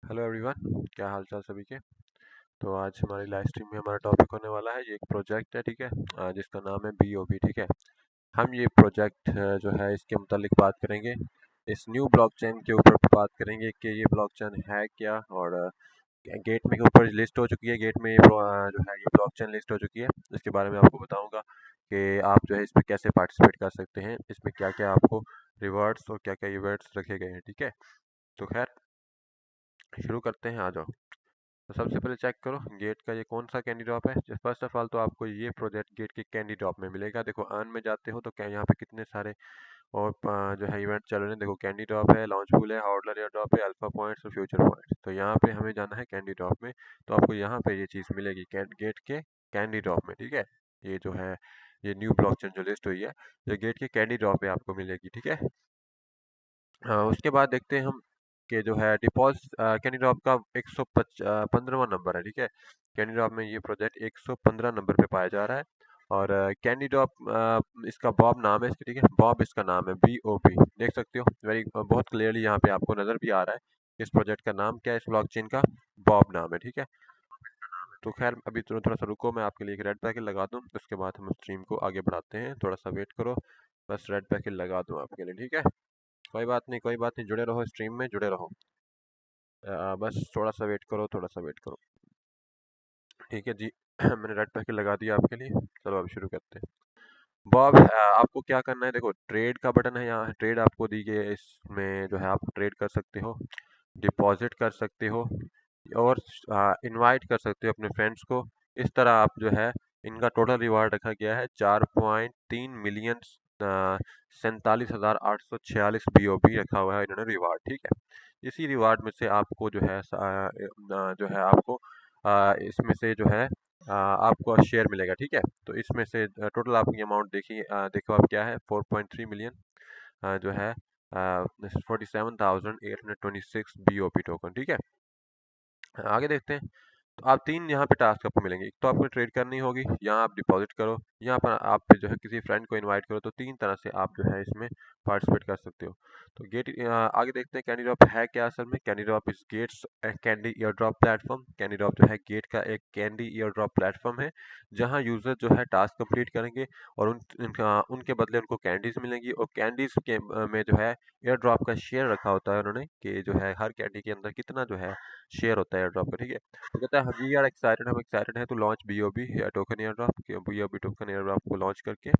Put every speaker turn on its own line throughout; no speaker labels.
Hello everyone, क्या हाल चाल सभी के। तो आज हमारी लाइव स्ट्रीम में हमारा टॉपिक होने वाला है, ये एक प्रोजेक्ट है, ठीक है। जिसका नाम है बीओबी, ठीक है। हम ये प्रोजेक्ट जो है इसके मुतालिक बात करेंगे, इस न्यू ब्लॉकचेन के ऊपर बात करेंगे कि ये ब्लॉकचेन है क्या। और गेट में के ऊपर लिस्ट हो चुकी है, गेट में जो है ये ब्लॉकचेन लिस्ट हो चुकी है। इसके बारे में आपको बताऊंगा कि आप जो है इसमें कैसे पार्टिसिपेट कर सकते हैं, इसमें क्या क्या आपको रिवॉर्ड्स और क्या क्या इवेंट्स रखे गए हैं, ठीक है। तो खैर शुरू करते हैं, आ जाओ। तो सबसे पहले चेक करो गेट का ये कौन सा कैंडी ड्रॉप है। फर्स्ट ऑफ ऑल तो आपको ये प्रोजेक्ट गेट के कैंडी ड्रॉप में मिलेगा। देखो अर्न में जाते हो तो क्या यहाँ पे कितने सारे और जो है इवेंट चल रहे हैं। देखो कैंडी ड्रॉप है, लॉन्च पूल है, हॉडलर एयर ड्रॉप है, अल्फा पॉइंट्स और फ्यूचर पॉइंट्स। तो यहाँ पे हमें जाना है कैंडी ड्रॉप में। तो आपको यहाँ पे ये चीज़ मिलेगी गेट के कैंडी ड्रॉप में, ठीक है। ये जो है ये न्यू ब्लॉकचेन जो लिस्ट हुई है, ये गेट के कैंडी ड्रॉप में आपको मिलेगी, ठीक है। उसके बाद देखते हैं हम कि जो है डिपॉजिट कैंडी ड्रॉप का 115वां नंबर है, ठीक है। कैंडी ड्रॉप में ये प्रोजेक्ट 115 नंबर पे पाया जा रहा है। और कैंडी ड्रॉप इसका बॉब नाम है इसका, ठीक है। बॉब इसका नाम है, BOB, देख सकते हो वेरी बहुत क्लियरली यहाँ पे आपको नज़र भी आ रहा है इस प्रोजेक्ट का नाम क्या है, इस ब्लॉकचेन का बॉब नाम है, ठीक है। तो खैर अभी थोड़ा सा रुको, मैं आपके लिए एक रेड पैकेट लगा दूँ, उसके बाद हम स्ट्रीम को आगे बढ़ाते हैं। थोड़ा सा वेट करो, बस रेड पैकेट लगा दूँ आपके लिए, ठीक है। कोई बात नहीं, कोई बात नहीं, जुड़े रहो, स्ट्रीम में जुड़े रहो। बस थोड़ा सा वेट करो, थोड़ा सा वेट करो, ठीक है जी। मैंने रेड पैकेट लगा दिया आपके लिए। चलो अब शुरू करते हैं। बॉब आपको क्या करना है, देखो ट्रेड का बटन है यहाँ, ट्रेड आपको दी गई है, इसमें जो है आप ट्रेड कर सकते हो, डिपॉजिट कर सकते हो और इनवाइट कर सकते हो अपने फ्रेंड्स को। इस तरह आप जो है इनका टोटल रिवार्ड रखा गया है 4.3 मिलियन 47,846 BOB रखा हुआ है इन्होंने रिवार्ड, ठीक है। इसी रिवार्ड में से आपको जो है आपको इसमें से जो है आपको शेयर मिलेगा, ठीक है। तो इसमें से टोटल आपकी अमाउंट देखिए, देखो आप क्या है 4.3 मिलियन जो है 47,826 BOP टोकन, ठीक है। आगे देखते हैं। तो आप तीन यहाँ पे टास्क आपको मिलेंगे, एक तो आपको ट्रेड करनी होगी, यहाँ आप डिपॉजिट करो, यहाँ पर आप जो है किसी फ्रेंड को इनवाइट करो। तो तीन तरह से आप जो है इसमें पार्टिसिपेट कर सकते हो। तो गेट आगे देखते हैं कैंडी ड्रॉप है क्या असल में। Candy drop is gates candy air drop platform. Candy drop जो है गेट का एक कैंडी ईयर ड्रॉप प्लेटफॉर्म है, जहाँ यूजर जो है टास्क कंप्लीट करेंगे और उनके बदले उनको कैंडीज मिलेंगी। और कैंडीज के में जो है एयर ड्रॉप का शेयर रखा होता है उन्होंने, कि जो है हर कैंडी के अंदर कितना जो है शेयर होता है एयर ड्रॉप का, ठीक है। तो कहता है वी आर एक्साइटेड, हम एक्साइटेड हैं to launch BOB token air drop, BOB token air drop को लॉन्च करके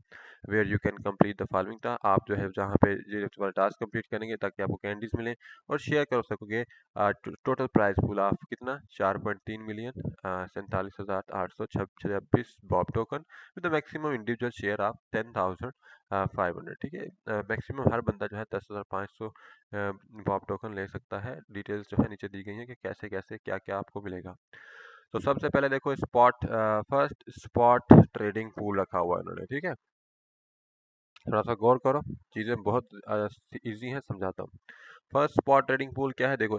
where you can complete the following था। आप जो है जहाँ पे ये टास्क कंप्लीट करेंगे ताकि आपको कैंडीज मिले और शेयर कर सकोगे। टोटल प्राइस पूल ऑफ कितना 4.3 million 47,826 Bob token with the maximum individual share of 10,500, ठीक है। मैक्सिमम हर बंदा जो है 10,500 बॉब टोकन ले सकता है। डिटेल्स जो है नीचे दी गई है कि कैसे कैसे क्या क्या आपको मिलेगा। तो सबसे पहले देखो spot first spot trading pool रखा हुआ है इन्होंने, ठीक है। थोड़ा सा गौर करो, चीज़ें बहुत इजी हैं, समझाता हूँ। फर्स्ट स्पॉट ट्रेडिंग पूल क्या है, देखो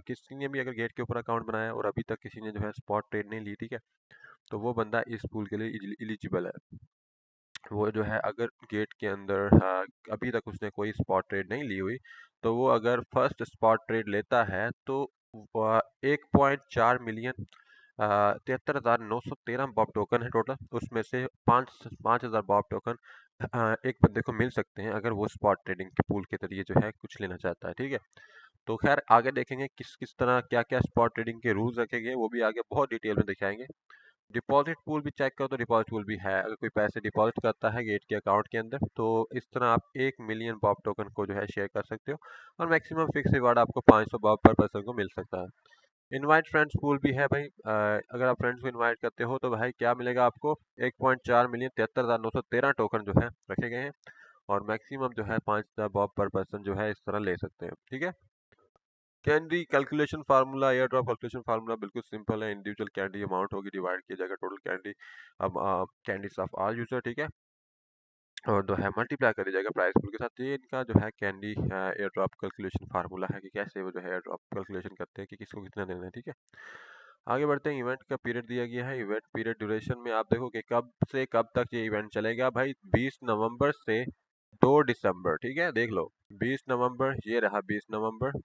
किसी ने भी अगर गेट के ऊपर अकाउंट बनाया और अभी तक किसी ने जो है स्पॉट ट्रेड नहीं ली, ठीक है, तो वो बंदा इस पूल के लिए एलिजिबल है। वो जो है अगर गेट के अंदर अभी तक उसने कोई स्पॉट ट्रेड नहीं ली हुई, तो वो अगर फर्स्ट स्पॉट ट्रेड लेता है तो 1.4 मिलियन 73,913 बॉब टोकन है टोटल। उसमें से 5,000 बॉब टोकन एक बंदे को मिल सकते हैं अगर वो स्पॉट ट्रेडिंग के पूल के जरिए जो है कुछ लेना चाहता है, ठीक है। तो खैर आगे देखेंगे किस किस तरह क्या क्या स्पॉट ट्रेडिंग के रूल्स रखे गए, वो भी आगे बहुत डिटेल में दिखाएंगे। डिपॉजिट पूल भी चेक करो तो डिपॉजिट पूल भी है, अगर कोई पैसे डिपॉजिट करता है गेट के अकाउंट के अंदर तो इस तरह आप 1 मिलियन बॉब टोकन को जो है शेयर कर सकते हो और मैक्सिमम फिक्स रिवार्ड आपको 500 बॉब पर पर्सन को मिल सकता है। इनवाइट फ्रेंड्स पूल भी है भाई, अगर आप फ्रेंड्स को इनवाइट करते हो तो भाई क्या मिलेगा आपको 1.4 मिलियन 73,913 टोकन जो है रखे गए हैं और मैक्सिमम जो है 5,000 बॉब पर पर्सन जो है इस तरह ले सकते हैं, ठीक है। Candy calculation formula, air drop calculation formula बिल्कुल सिंपल है। इंडिविजुअल कैंडी अमाउंट होगी, डिवाइड किया जाएगा टोटल कैंडी अब कैंडीज ऑफ ऑल यूजर, ठीक है। और जो है मल्टीप्लाई कर दिया जाएगा प्राइस पूल के साथ। ये इनका जो है candy air drop calculation formula है कि कैसे वो जो है एयर ड्रॉप कैलकुलेशन करते हैं कि किसको कितना देना है, ठीक है। आगे बढ़ते हैं। इवेंट का पीरियड दिया गया है। इवेंट पीरियड ड्यूरेशन में आप देखो कि कब से कब तक ये इवेंट चलेगा भाई, 20 नवंबर से 2 दिसंबर, ठीक है। देख लो 20 नवंबर, ये रहा 20 नवंबर,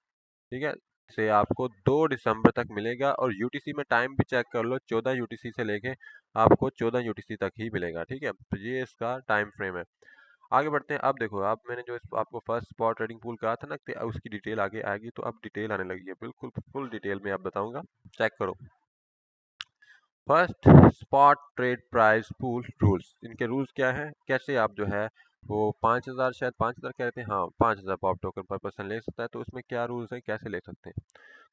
ठीक है। से आपको 2 दिसंबर तक मिलेगा, और यूटीसी में टाइम भी चेक कर लो, 14 यूटीसी से लेके आपको 14 यूटीसी तक ही मिलेगा। ठीक है, तो ये इसका टाइम फ्रेम है। आगे बढ़ते हैं। अब देखो, अब मैंने जो आपको फर्स्ट स्पॉट ट्रेडिंग पूल कहा था ना कि उसकी डिटेल आगे आएगी, तो अब डिटेल आने लगी है, बिल्कुल फुल डिटेल में अब बताऊंगा, चेक करो। First, spot trade price pool rules. इनके रूल्स क्या है, कैसे आप जो है वो 5,000, शायद 5,000 कह रहे थे, हाँ 5,000 पॉप टोकन पर पर्सन ले सकता है। तो उसमें क्या रूल्स है, कैसे ले सकते हैं,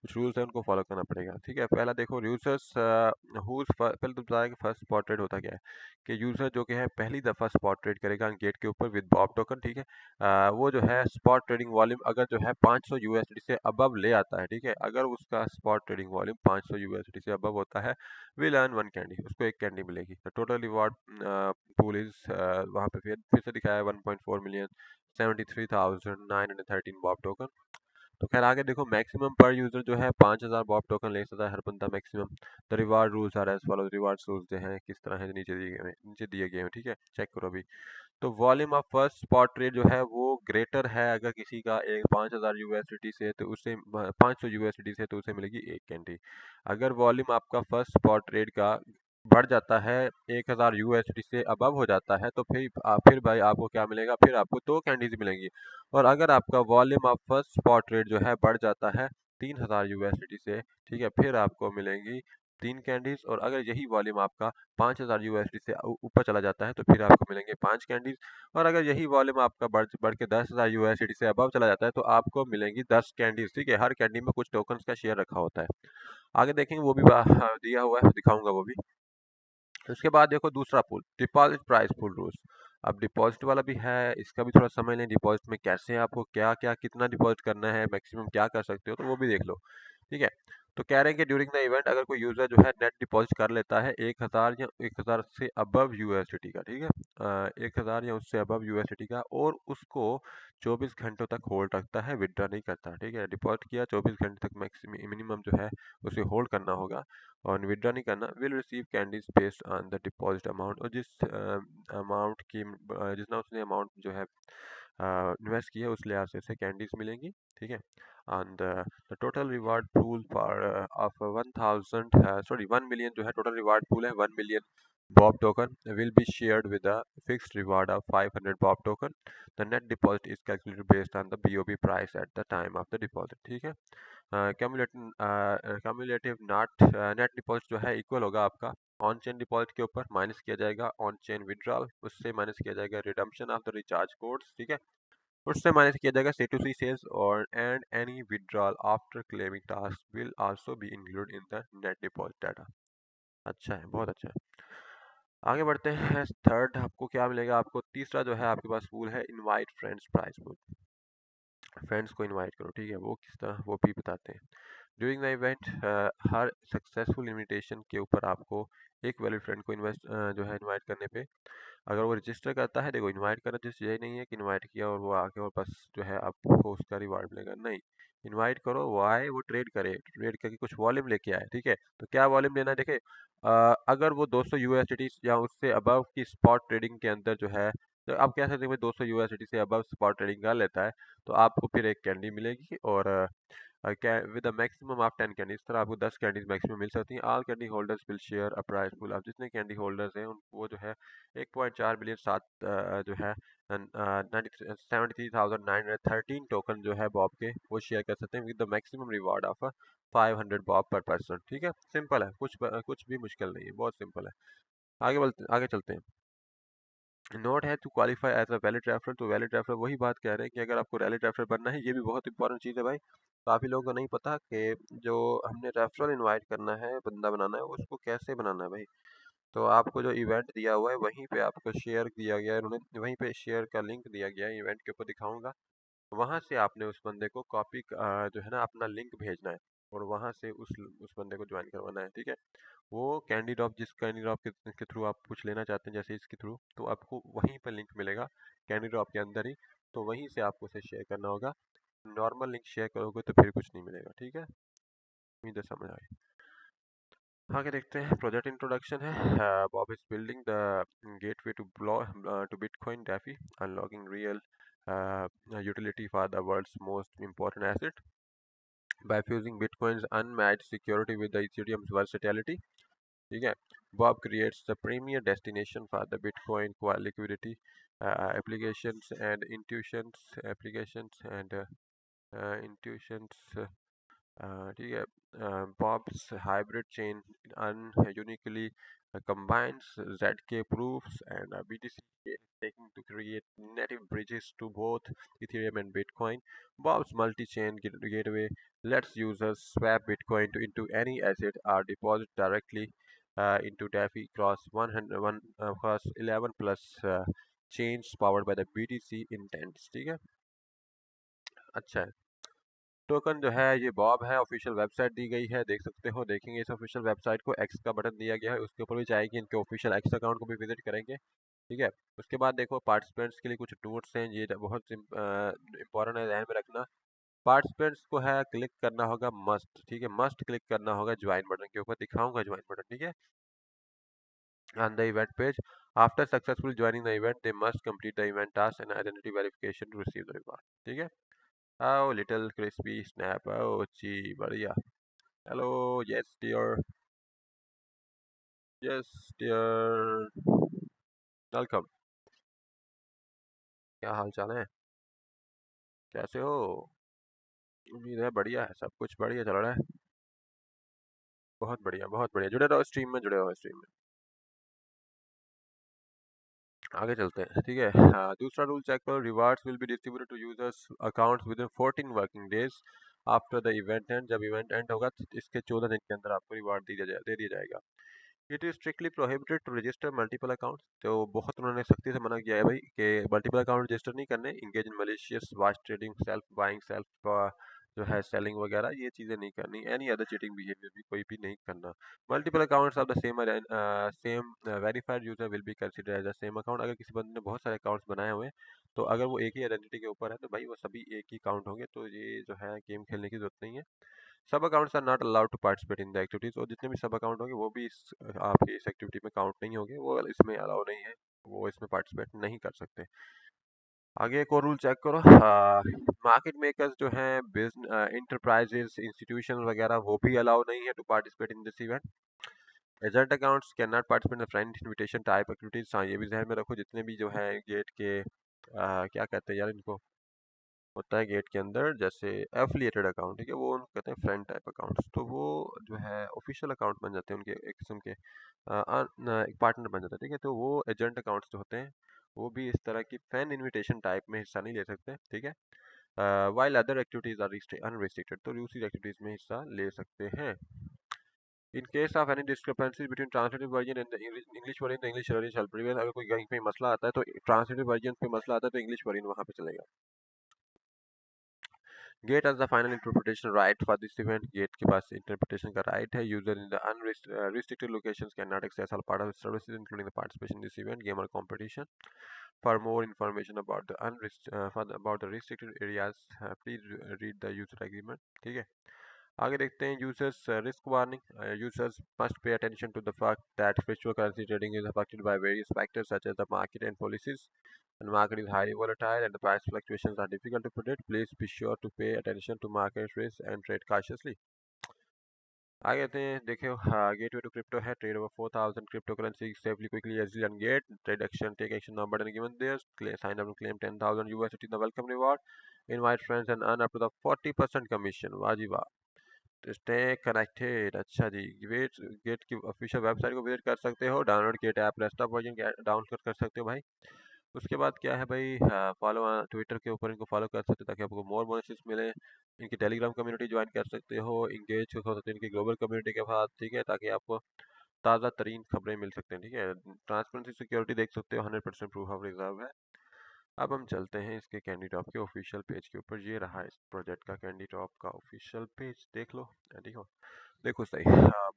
कुछ रूल्स है, उनको फॉलो करना पड़ेगा। ठीक है, पहला देखो, यूजर्स पहले तो बताया कि फर्स्ट स्पॉट ट्रेड होता क्या है, कि यूजर जो कि है पहली दफ़ा स्पॉट ट्रेड करेगा गेट के ऊपर विद बॉब टोकन। ठीक है, वो जो है स्पॉट ट्रेडिंग वॉल्यूम अगर जो है 500 यूएसडी से अबव ले आता है, ठीक है, अगर उसका स्पॉट ट्रेडिंग वॉल्यूम 500 यूएसडी से अबव होता है, विल अर्न 1 कैंडी, उसको 1 कैंडी मिलेगी। The total reward pool is, वहाँ पे फिर से दिखाया है 1.4 मिलियन 73,913 बॉब टोकन। तो खैर आगे देखो, मैक्सिमम पर यूजर जो है 5,000 बॉब टोकन ले सकता है हर बंदा maximum. The reward rules are as follows. Reward rules जो हैं किस तरह है, नीचे दिए गए हैं। ठीक है, चेक करो अभी। तो volume of first spot trade जो है वो ग्रेटर है अगर किसी का एक 5,000 यूएसडी से, तो उसे 500 यूएसडी से, तो उसे मिलेगी 1 कैंडी। अगर वॉल्यूम आपका फर्स्ट स्पॉट ट्रेड का बढ़ जाता है 1,000 यूएसडी से अबव हो जाता है, तो फिर भाई आपको क्या मिलेगा, फिर आपको 2 कैंडीज मिलेंगी। और अगर आपका volume of first spot rate जो है बढ़ जाता है 3,000 यूएसडी से, ठीक है, फिर आपको मिलेंगी 3 कैंडीज। और अगर यही वॉल्यूम आपका 5,000 यूएसडी से ऊपर चला जाता है, तो फिर आपको मिलेंगे 5 कैंडीज। और अगर यही वॉल्यूम आपका बढ़ के 10,000 यूएसडी से अबव चला जाता है, तो आपको मिलेंगी 10 कैंडीज। ठीक है, हर कैंडी में कुछ टोकन्स का शेयर रखा होता है। आगे देखेंगे, वो भी दिया हुआ है, दिखाऊंगा वो भी। उसके बाद देखो दूसरा पुल, डिपॉजिट प्राइस पुल रूल्स। अब डिपॉजिट वाला भी है, इसका भी थोड़ा समझ लें, डिपॉजिट में कैसे आपको क्या क्या कितना डिपॉजिट करना है, मैक्सिमम क्या कर सकते हो, तो वो भी देख लो। ठीक है, तो कह रहे हैं कि ड्यूरिंग द इवेंट अगर कोई यूजर जो है नेट डिपॉजिट कर लेता है 1,000 या 1,000 से अबव यूएसडी का, ठीक है, 1,000 या उससे अबव यूएसडी का, और उसको 24 घंटों तक होल्ड रखता है, विड्रॉ नहीं करता। ठीक है, डिपॉजिट किया 24 घंटे तक मैक्सिमम मिनिमम जो है उसे होल्ड करना होगा, और विड्रॉ नहीं करना। Will receive candies based on the deposit amount. और अमाउंट की जितना उसने अमाउंट जो है इन्वेस्ट किया है उस लिहाज से उसे कैंडीज मिलेंगी। ठीक है, and the total reward pool for of 1,000 sorry 1 million जो है टोटल रिवार्ड पूल है, 1 million Bob token will be shared with a fixed reward of 500 Bob token. The net deposit is calculated based on the BOB price at the time of the deposit. ठीक है, cumulative not net deposit जो है equal होगा आपका on chain deposit के ऊपर, minus किया जाएगा ऑन चेन विड्रॉल, उससे माइनस किया जाएगा redemption of the recharge codes. ठीक है, उससे माइनस किया जाएगा C2C सेल्स, और and any withdrawal after claiming task will also be include in the net deposit data. अच्छा है, बहुत अच्छा है। आगे बढ़ते हैं, थर्ड आपको क्या मिलेगा, आपको तीसरा जो है आपके पास पूल है invite friends price pool. Friends को इनवाइट करो, ठीक है, वो किस तरह वो भी बताते हैं। During the event her successful invitation के ऊपर आपको एक वैलिड फ्रेंड को जो है इनवाइट करने पे, अगर वो रजिस्टर करता है, देखो इनवाइट करना जैसे यही नहीं है कि इनवाइट किया और वो आके और बस जो है आपको उसका रिवार्ड मिलेगा, नहीं। इनवाइट करो, वो आए, वो ट्रेड करे, ट्रेड करके कुछ वॉल्यूम लेके आए। ठीक है, तो क्या वॉल्यूम लेना है, देखे अगर वो 200 यूएसडी या उससे अबव की स्पॉट ट्रेडिंग के अंदर जो है, तो आप कह सकते हैं 200 यूएसडी से अबव स्पॉट ट्रेडिंग कर लेता है, तो आपको फिर एक कैंडी मिलेगी, और with a maximum of 10 candy, इस तरह आपको 10 कैंडीज मैक्सिमम मिल सकती हैं। All candy holders will share a price pool. आप जितने कैंडी होल्डर्स हैं वो जो है 1.4 बिलियन जो है 73,913 टोकन जो है बॉब के, वो शेयर कर सकते हैं with the maximum reward of 500 Bob पर पर्सन। ठीक है, सिंपल है, कुछ भी मुश्किल नहीं है, बहुत सिंपल है। आगे चलते हैं। नोट है to qualify as a valid referral. तो वैलिड रेफरल वही बात कह रहे हैं कि अगर आपको वैलिड रेफरल बनना है, ये भी बहुत इंपॉर्टेंट चीज़ है भाई। काफ़ी लोगों को नहीं पता कि जो हमने रेफरल इनवाइट करना है, बंदा बनाना है, उसको कैसे बनाना है भाई। तो आपको जो इवेंट दिया हुआ है वहीं पे आपको शेयर दिया गया है, उन्होंने वहीं पे शेयर का लिंक दिया गया है, इवेंट के ऊपर दिखाऊंगा। वहाँ से आपने उस बंदे को कॉपी जो है ना अपना लिंक भेजना है, और वहाँ से उस बंदे को ज्वाइन करवाना है। ठीक है, वो कैंडी ड्रॉप, जिस कैंडी ड्रॉप के थ्रू आप कुछ लेना चाहते हैं, जैसे इसके थ्रू, तो आपको वहीं पर लिंक मिलेगा कैंडी ड्रॉप के अंदर ही, तो वहीं से आपको उसे शेयर करना होगा। नॉर्मल लिंक शेयर करोगे तो फिर कुछ नहीं मिलेगा। ठीक है, उम्मीद है समझ आए। आगे देखते हैं, प्रोजेक्ट इंट्रोडक्शन है। BOB is building the gateway to Bitcoin DeFi, unlocking real utility for the world's most important asset. by fusing Bitcoin's unmatched security with the Ethereum's versatility. ठीक है. Bob creates the premier destination for the Bitcoin liquidity applications. ठीक है. Bob's hybrid chain uniquely combines ZK proofs and BTC taking to create native bridges to both Ethereum and Bitcoin. Bob's multi-chain gateway lets users swap Bitcoin into any asset or deposit directly into DeFi across 11 plus chains powered by the BTC intents. ठीक है. अच्छा है. Token जो है ये Bob है, official website दी गई है, देख सकते हो. देखेंगे इस ऑफिशियल वेबसाइट को, एक्स का बटन दिया गया है, उसके ऊपर भी जाएंगे, इनके ऑफिशियल एक्स अकाउंट को भी विजिट करेंगे. ठीक है. उसके बाद देखो पार्टिसिपेंट्स के लिए कुछ टूल्स हैं, ये बहुत इंपॉर्टेंट है, ध्यान में रखना. पार्टिसिपेंट्स को है क्लिक करना होगा मस्ट. ठीक है, मस्ट क्लिक करना होगा ज्वाइन बटन के ऊपर, दिखाऊंगा ज्वाइन बटन. ठीक है. On the event page, after successfully joining the event they must complete the event task and identity verification to receive the reward. ठीक है. Oh, little crispy snap. Oh, जी बढ़िया. Hello, yes dear, yes dear, welcome. क्या हाल चाल है, कैसे हो? उम्मीद है बढ़िया है, सब कुछ बढ़िया चल रहा है. बहुत बढ़िया, बहुत बढ़िया. जुड़े रहो स्ट्रीम में, जुड़े रहो स्ट्रीम में. आगे चलते हैं. ठीक है. दूसरा रूल चेक करो. Rewards will be distributed to users accounts within 14 working days after the event end. जब इवेंट एंड होगा तो इसके 14 दिन के अंदर आपको रिवार्ड दे दिया जाएगा. It is strictly prohibited to register multiple accounts. तो बहुत उन्होंने सख्ती से मना किया है भाई कि मल्टीपल अकाउंट रजिस्टर नहीं करने. Engage in malicious watch trading, self buying, self जो है सेलिंग वगैरह, ये चीज़ें नहीं करनी. एनी अदर चीटिंग बिहेवियर भी कोई भी नहीं करना. Multiple accounts of the same verified user will be consider as the same account. अगर किसी बंदे ने बहुत सारे अकाउंट्स बनाए हुए हैं तो अगर वो एक ही आइडेंटिटी के ऊपर है तो भाई वो सभी एक ही अकाउंट होंगे. तो ये जो है गेम खेलने की जरूरत नहीं है. Sub accounts are not allowed to participate in the activities. और जितने भी सब अकाउंट होंगे वो भी आपकी इस एक्टिविटी में काउंट नहीं होंगे, वो इसमें अलाउ नहीं है, वो इसमें पार्टिसिपेट नहीं कर सकते. आगे एक और रूल चेक करो. मार्केट मेकर्स जो हैं, बिजनेस इंटरप्राइजेस, इंस्टीट्यूशन वगैरह, वो भी अलाउ नहीं है to participate in this event. Agent accounts can not participate in friend invitation type activities. हाँ, ये भी ध्यान में रखो. जितने भी जो है गेट के क्या कहते हैं यार इनको, होता है गेट के अंदर जैसे एफिलिएटेड अकाउंट, ठीक है, वो उनको कहते हैं फ्रेंड टाइप अकाउंट्स. तो वो जो है ऑफिशियल अकाउंट बन जाते हैं उनके, एक किस्म के एक पार्टनर बन जाता है. ठीक है. तो वो एजेंट अकाउंट्स जो होते हैं वो भी इस तरह की फैन इनविटेशन टाइप में हिस्सा नहीं ले सकते. ठीक है. While other activities are unrestricted. तो दूसरी एक्टिविटीज में हिस्सा ले सकते हैं. In case of any discrepancy between translated version and English version, English version shall prevail. अगर कोई कहीं पे मसला आता है तो ट्रांसलेटेड वर्जन पे मसला आता है तो इंग्लिश वर्जन वहाँ पे चलेगा. Gate as the final interpretation right for this event. Gate के पास इंटरप्रिटेशन का राइट है. User in the unrestricted locations can not access all part of services including the participation in this event, game और competition. For more information about the restricted areas, please read the user agreement. ठीक है. आगे देखते हैं users risk warning. Users must pay attention to the fact that virtual currency trading is affected by various factors such as the market and policies, and market is highly volatile and the price fluctuations are difficult to predict. Please be sure to pay attention to market risks and trade cautiously. आगे आते हैं. देखो gateway to crypto है. Trade over 4000 crypto currency safely quickly easily on gate. Trade action, take action now button given there. Sign up and claim 10,000 USDT in the welcome reward. Invite friends and earn up to the 40% commission. वाह जी वाह. Stay connected. अच्छा जी. Wait gate की official website को visit कर सकते हो. Download gate app desktop version download कर सकते हो भाई. उसके बाद क्या है भाई, फॉलो ट्विटर के ऊपर इनको फॉलो कर सकते हो ताकि आपको मोर बोनसेस मिले. इनकी टेलीग्राम कम्युनिटी ज्वाइन कर सकते हो. इंगेज हो सकते हो इनकी ग्लोबल कम्युनिटी के साथ. ठीक है. ताकि आपको ताज़ा तरीन खबरें मिल सकते हैं. ठीक है. ट्रांसपेरेंसी सिक्योरिटी देख सकते हो, 100% प्रूफ ऑफ रिजर्व है. अब हम चलते हैं इसके कैंडी टॉप के ऑफिशियल पेज के ऊपर. ये रहा इस प्रोजेक्ट का कैंडी टॉप का ऑफिशियल पेज. देख लो. देखो, देखो सही.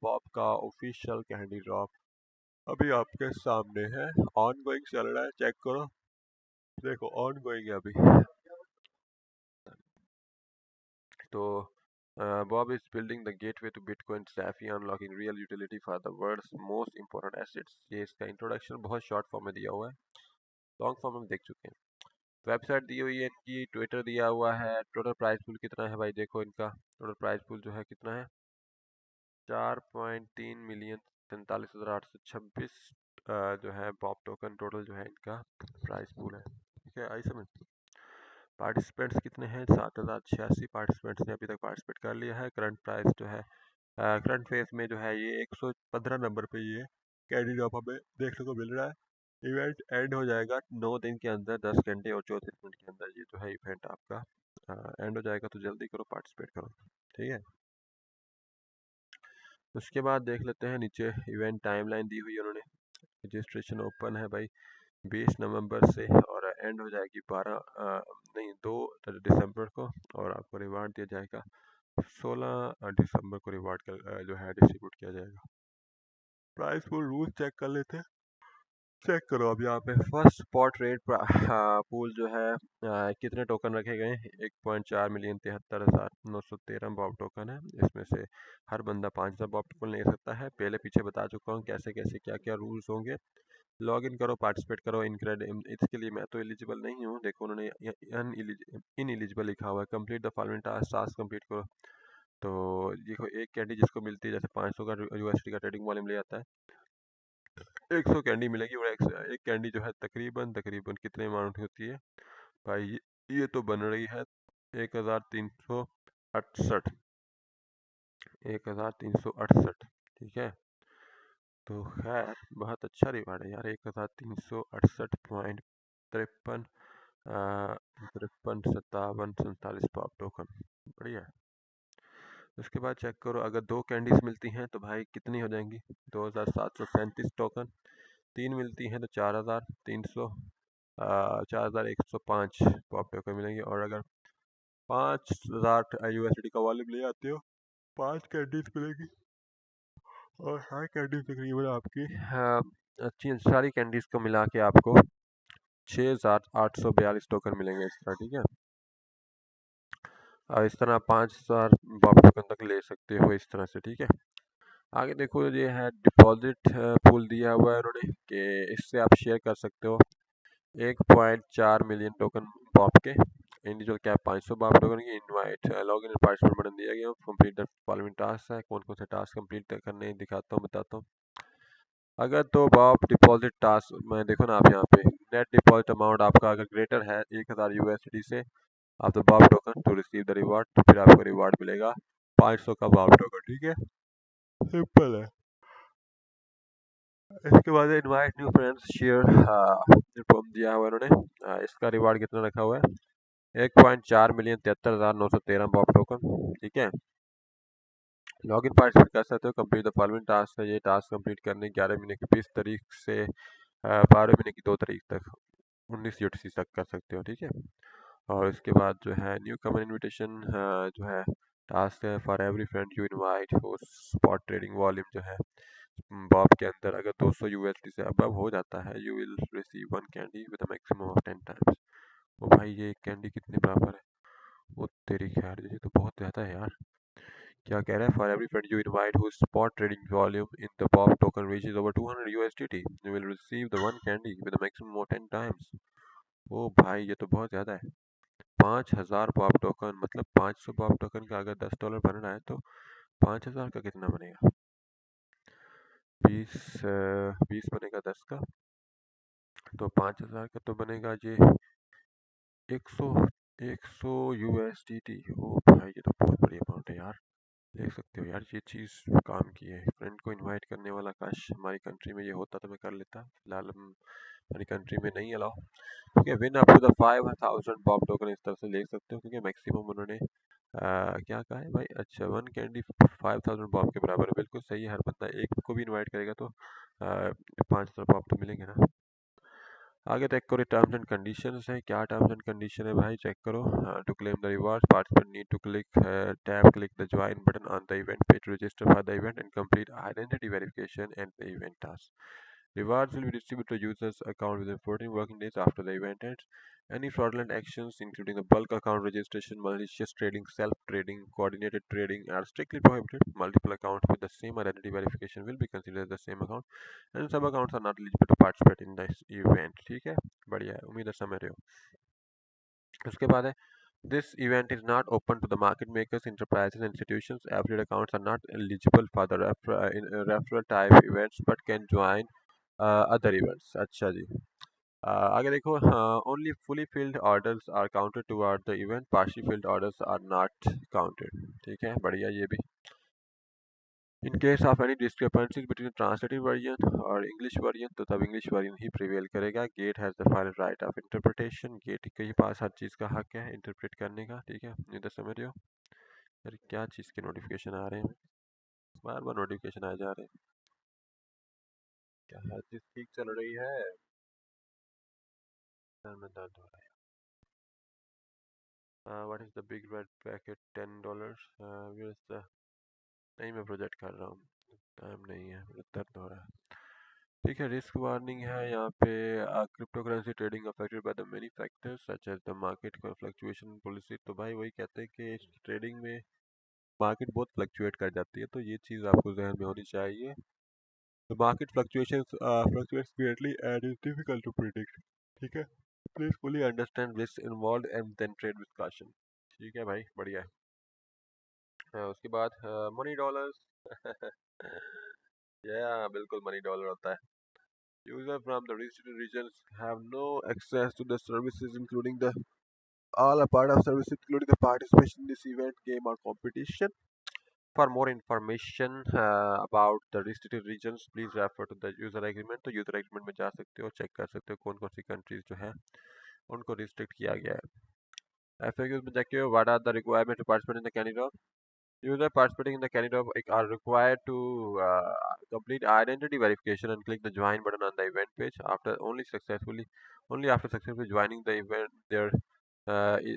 बॉब का ऑफिशियल कैंडी ड्रॉप अभी आपके सामने है. ऑन गोइंग चल रहा है, चेक करो. देखो ऑन गोइंग है अभी. तो Bob is building the gateway to Bitcoin Safi, unlocking real utility for the world's most important assets. ये इसका इंट्रोडक्शन बहुत शॉर्ट फॉर्म में दिया हुआ है, लॉन्ग फॉर्म में देख चुके हैं. वेबसाइट दी हुई है इनकी, ट्विटर दिया हुआ है। टोटल प्राइस पूल कितना है भाई, देखो इनका टोटल प्राइस पूल जो है कितना है, 4.3 मिलियन 43,826 जो है बॉब टोकन टोटल जो है इनका प्राइस पूल है। ठीक है, आई समझ। पार्टिसिपेंट्स कितने हैं, 7,086 पार्टिसिपेंट्स ने अभी तक पार्टिसिपेट कर लिया है। करंट प्राइस जो है करंट फेज में जो है ये 115 नंबर पे ये कैंडी ड्रॉप हमें देखने को मिल रहा है। इवेंट एंड हो जाएगा 9 दिन के अंदर, 10 घंटे और 34 मिनट के अंदर ये जो है इवेंट आपका एंड हो जाएगा। तो जल्दी करो, पार्टिसिपेट करो। ठीक है, उसके बाद देख लेते हैं नीचे इवेंट टाइमलाइन दी हुई है उन्होंने। रजिस्ट्रेशन ओपन है भाई 20 नवंबर से और एंड हो जाएगी 2 दिसंबर को। और आपको रिवार्ड दिया जाएगा 16 दिसंबर को। रिवार्ड का जो है डिस्ट्रीब्यूट किया जाएगा। प्राइस फुल रूल चेक कर लेते हैं। चेक करो अब यहाँ पे फर्स्ट स्पॉट रेट पूल जो है कितने टोकन रखे गए हैं, 1.4 मिलियन 73,913 बॉब टोकन है। इसमें से हर बंदा 5,000 बॉब टोकन ले सकता है। पहले पीछे बता चुका हूँ कैसे कैसे क्या क्या रूल्स होंगे। लॉग इन करो, पार्टिसिपेट करो। इसके लिए मैं तो एलिजिबल नहीं हूँ, देखो उन्होंने इन एलिजिबल लिखा हुआ है। Complete the following task complete करो। तो देखो एक कैंडी जिसको मिलती है, जैसे 500 का यूएसडी का ट्रेडिंग वॉल्यूम ले आता है, 100 कैंडी मिलेगी। और एक कैंडी जो है तकरीबन तकरीबन कितने अमाउंट होती है भाई, ये तो बन रही है 1368, 1368। ठीक है, तो खैर बहुत अच्छा रिवार्ड है यार, 1368.53 57 पॉप टोकन, बढ़िया है। उसके बाद चेक करो, अगर 2 कैंडीज मिलती हैं तो भाई कितनी हो जाएंगी, 2737 टोकन। 3 मिलती हैं तो 4300 4105 पॉप टोकन मिलेंगे। और अगर 5000 यूएसडी का वॉल्यूम ले आते हो, 5 कैंडीज मिलेगी। और हर कैंडीज तकरीबन आपकी अच्छी सारी कैंडीज को मिला के आपको 6842 टोकन मिलेंगे इस तरह। ठीक है, और इस तरह 5000 बॉब टोकन तक ले सकते हो इस तरह से। ठीक है, आगे देखो ये है डिपॉजिट पूल दिया हुआ है उन्होंने कि इससे आप शेयर कर सकते हो 1.4 मिलियन टोकन बॉब के। इंडिविजुअल कैप 500 बॉब टोकन की। Invite log in participate button दिया गया। कंप्लीट द फॉलोइंग टास्क है, कौन कौन से टास्क कंप्लीट करने दिखाता हूँ, बताता हूँ। अगर तो बॉब डिपॉजिट टास्क में देखो ना आप यहाँ पे, नेट डिपॉजिट अमाउंट आपका अगर ग्रेटर है 1000 यूएसडी से, आप तो BOB token to receive the reward, तो फिर आपको रिवार्ड मिलेगा 500 का बॉब टोकन। ठीक है, सिंपल है। इसके बाद इनवाइट न्यू फ्रेंड्स शेयर दिया हुआ है उन्होंने। इसका रिवार्ड कितना रखा हुआ है, 1.4 मिलियन 73,913 बॉब टोकन। ठीक है, लॉग इन पार्टिसिपेट कर सकते हो। कंप्लीट द फॉलोइंग टास्क है, ये टास्क कंप्लीट करने 11 महीने की 20 तारीख से 12 महीने की 2 तारीख तक 19 यूटीसी तक कर सकते हो। ठीक है, और इसके बाद जो है न्यू कमर इनविटेशन जो है टास्क है, for every friend you invite हो स्पॉट ट्रेडिंग वॉल्यूम जो है बॉब के अंदर अगर 200 यूएसडी से अबव हो जाता है, you will receive 1 candy with a maximum of 10 times. ओ भाई, ये एक कैंडी कितने बराबर है, वो तेरी खैर, ये तो बहुत ज़्यादा है यार। क्या कह रहा है, for every friend you invite who spot trading volume in the BOB token reaches over 200 USDT, you will receive the 1 candy with a maximum of 10 times. ओ भाई, ये तो बहुत ज़्यादा है। 5000 बॉब टोकन मतलब 500 बॉब टोकन का अगर $10 बन रहा है, तो 5000 का कितना बनेगा, 20 बनेगा 10 का, तो 5000 का तो बनेगा ये 100 100 यूएसडीटी। ओ भाई, ये तो बहुत बड़ी अमाउंट है यार। देख सकते हो यार, ये चीज़ काम की है। फ्रेंड को इनवाइट करने वाला, काश हमारी कंट्री में ये होता तो मैं कर लेता। फिलहाल हमारी कंट्री में नहीं अलाउ। ठीक है, win up to the 5000 BOB token इस तरह से ले सकते हो, क्योंकि मैक्सिमम उन्होंने क्या कहा है भाई, अच्छा 1 कैंडी 5000 बॉब के बराबर है। बिल्कुल सही है, हर बंदा एक को भी इनवाइट करेगा तो 5000 बॉब तो मिलेंगे ना। आगे चेक करो टर्म्स एंड कंडीशंस है, क्या टर्म्स एंड कंडीशन है भाई, चेक करो। To claim the rewards, participant need to click the join button on the event page to register for the event and complete identity verification and the event task. Rewards will be distributed to users' account within 14 working days after the event ends. Any fraudulent actions, including the bulk account registration, malicious trading, self-trading, coordinated trading, are strictly prohibited. Multiple accounts with the same identity verification will be considered the same account, and some accounts are not eligible to participate in this event. ठीक है, बढ़िया है, उम्मीद है समझ रहे हो। उसके बाद है this event is not open to the market makers, enterprises, institutions. Affiliate accounts are not eligible for the referral type events but can join other events. अच्छा जी। आगे देखो, only fully filled orders are counted toward the event, partially filled orders are not counted। ठीक है, बढ़िया ये भी। In case of any discrepancies between the translated version और English version, तो तब English version ही prevail करेगा। Gate has the final right of interpretation। Gate के पास हर चीज़ का हक है इंटरप्रेट करने का। ठीक है, ये तो समझ रहे हो। यार क्या चीज़ के नोटिफिकेशन आ रहे हैं, बार बार नोटिफिकेशन आए जा रहे हैं। क्या हर चीज़ ठीक चल रही है? सर में दर्द हो रहा है। What is the big red packet $10? Where is the, नहीं मैं प्रोजेक्ट कर रहा हूँ, टाइम नहीं है, मुझे दर्द हो रहा है। ठीक है, रिस्क वार्निंग है यहाँ पे। Crypto currency trading affected by the many factors such as the market fluctuation policy. तो भाई वही कहते हैं कि ट्रेडिंग में मार्केट बहुत फ्लक्चुएट कर जाती है, तो ये चीज़ आपको जहन में होनी चाहिए। The market fluctuates greatly and is difficult to predict। ठीक है, please fully understand risks involved and then trade with caution। ठीक है भाई, बढ़िया है। उसके बाद मनी डॉलर्स। या बिल्कुल मनी डॉलर होता है। User from the restricted regions have no access to the services including the all a part of services including the participation in this event, game or competition। For more information about the restricted regions, please refer to the user agreement। तो user agreement में जा सकते हो, check कर सकते हो कौन कौन सी कंट्रीज जो है उनको रिस्ट्रिक्ट किया गया है। FAQs में देखिए, what are the requirement to participate in the candidate. User participating in the candidate are required to complete identity verification and click the join button on the event page. Only after successfully joining the event,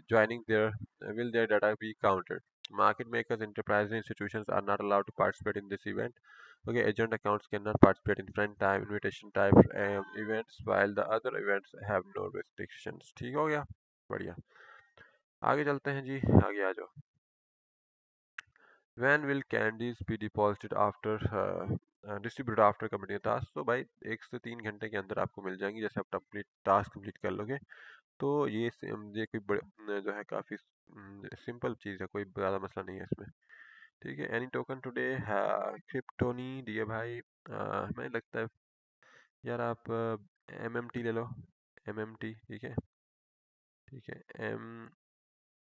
joining their will their data be counted. Market makers, enterprises, institutions are not allowed to participate in this event। Okay, agent accounts cannot participate in friend time, invitation type events, while the other events have no restrictions। ठीक हो गया, बढ़िया। आगे चलते हैं जी, आगे आ जाओ। When will candies be deposited after distributed after completing the task? तो भाई 1 से 3 घंटे के अंदर आपको मिल जाएंगी, जैसे आप कंप्लीट टास्क कंप्लीट कर लोगे। तो ये कोई जो है काफ़ी सिंपल चीज़ है, कोई ज़्यादा मसला नहीं है इसमें। ठीक है, एनी टोकन टुडे क्रिप्टोनी दिए भाई। हमें लगता है यार आप MMT ले लो, MMT। ठीक है, ठीक है,